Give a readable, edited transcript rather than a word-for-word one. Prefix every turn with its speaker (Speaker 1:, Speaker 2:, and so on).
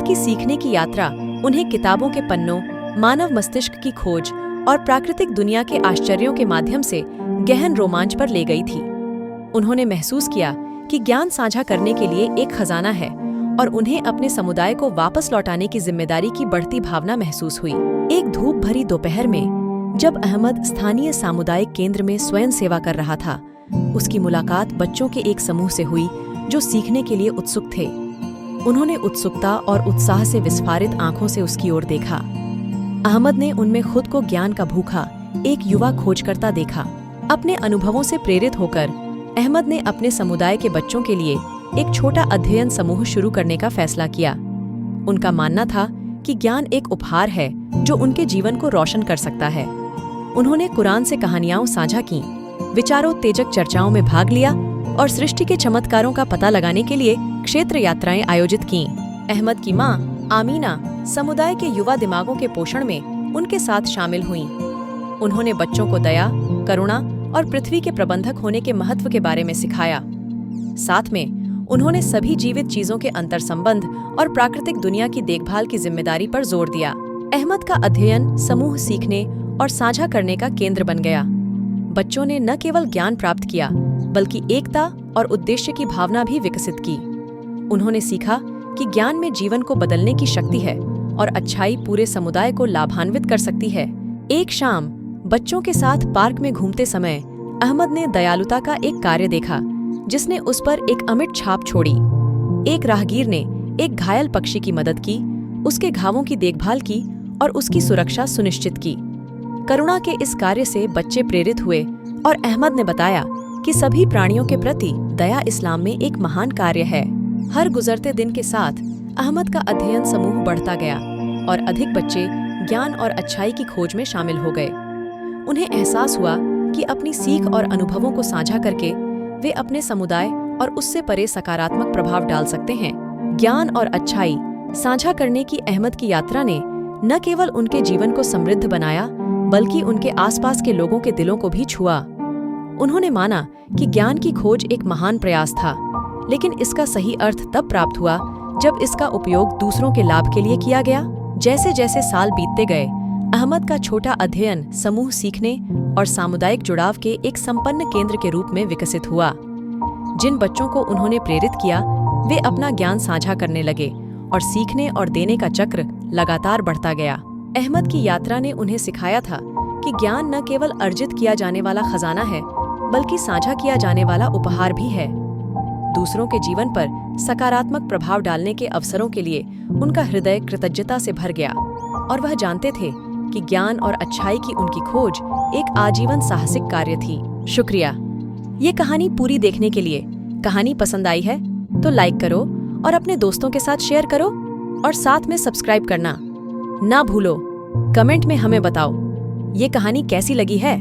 Speaker 1: अहमद की सीखने की यात्रा उन्हें किताबों के पन्नों, मानव मस्तिष्क की खोज और प्राकृतिक दुनिया के आश्चर्यों के माध्यम से गहन रोमांच पर ले गई थी। उन्होंने महसूस किया कि ज्ञान साझा करने के लिए एक खजाना है और उन्हें अपने समुदाय को वापस लौटाने की जिम्मेदारी की बढ़ती भावना महसूस हुई। एक धूप भरी दोपहर में जब अहमद स्थानीय सामुदायिक केंद्र में स्वयं सेवा कर रहा था, उसकी मुलाकात बच्चों के एक समूह से हुई जो सीखने के लिए उत्सुक थे। उन्होंने उत्सुकता और उत्साह से विस्फारित आंखों से उसकी ओर देखा। अहमद ने उनमें खुद को ज्ञान का भूखा एक युवा खोजकर्ता देखा। अपने अनुभवों से प्रेरित होकर अहमद ने अपने समुदाय के बच्चों के लिए एक छोटा अध्ययन समूह शुरू करने का फैसला किया। उनका मानना था कि ज्ञान एक उपहार है जो उनके जीवन को रोशन कर सकता है। उन्होंने कुरान से कहानियां साझा की, विचारोत्तेजक चर्चाओं में भाग लिया और सृष्टि के चमत्कारों का पता लगाने के लिए क्षेत्र यात्राएं आयोजित की। अहमद की मां आमीना समुदाय के युवा दिमागों के पोषण में उनके साथ शामिल हुईं। उन्होंने बच्चों को दया, करुणा और पृथ्वी के प्रबंधक होने के महत्व के बारे में सिखाया। साथ में उन्होंने सभी जीवित चीजों के अंतर्संबंध और प्राकृतिक दुनिया की देखभाल की जिम्मेदारी पर जोर दिया। अहमद का अध्ययन समूह सीखने और साझा करने का केंद्र बन गया। बच्चों ने न केवल ज्ञान प्राप्त किया बल्कि एकता और उद्देश्य की भावना भी विकसित की। उन्होंने सीखा कि ज्ञान में जीवन को बदलने की शक्ति है और अच्छाई पूरे समुदाय को लाभान्वित कर सकती है। एक शाम बच्चों के साथ पार्क में घूमते समय अहमद ने दयालुता का एक कार्य देखा जिसने उस पर एक अमिट छाप छोड़ी। एक राहगीर ने एक घायल पक्षी की मदद की, उसके घावों की देखभाल की और उसकी सुरक्षा सुनिश्चित की। करुणा के इस कार्य से बच्चे प्रेरित हुए और अहमद ने बताया कि सभी प्राणियों के प्रति दया इस्लाम में एक महान कार्य है। हर गुजरते दिन के साथ अहमद का अध्ययन समूह बढ़ता गया और अधिक बच्चे ज्ञान और अच्छाई की खोज में शामिल हो गए। उन्हें एहसास हुआ कि अपनी सीख और अनुभवों को साझा करके वे अपने समुदाय और उससे परे सकारात्मक प्रभाव डाल सकते हैं। ज्ञान और अच्छाई साझा करने की अहमद की यात्रा ने न केवल उनके जीवन को समृद्ध बनाया बल्कि उनके आसपास के लोगों के दिलों को भी छुआ। उन्होंने माना कि ज्ञान की खोज एक महान प्रयास था, लेकिन इसका सही अर्थ तब प्राप्त हुआ जब इसका उपयोग दूसरों के लाभ के लिए किया गया। जैसे जैसे साल बीतते गए, अहमद का छोटा अध्ययन समूह सीखने और सामुदायिक जुड़ाव के एक संपन्न केंद्र के रूप में विकसित हुआ। जिन बच्चों को उन्होंने प्रेरित किया, वे अपना ज्ञान साझा करने लगे और सीखने और देने का चक्र लगातार बढ़ता गया। अहमद की यात्रा ने उन्हें सिखाया था कि ज्ञान न केवल अर्जित किया जाने वाला खजाना है बल्कि साझा किया जाने वाला उपहार भी है। दूसरों के जीवन पर सकारात्मक प्रभाव डालने के अवसरों के लिए उनका हृदय कृतज्ञता से भर गया और वह जानते थे कि ज्ञान और अच्छाई की उनकी खोज एक आजीवन साहसिक कार्य थी। शुक्रिया। ये कहानी पूरी देखने के लिए कहानी पसंद आई है तो लाइक करो और अपने दोस्तों के साथ शेयर करो और साथ में सब्सक्राइब करना ना भूलो। कमेंट में हमें बताओ ये कहानी कैसी लगी है।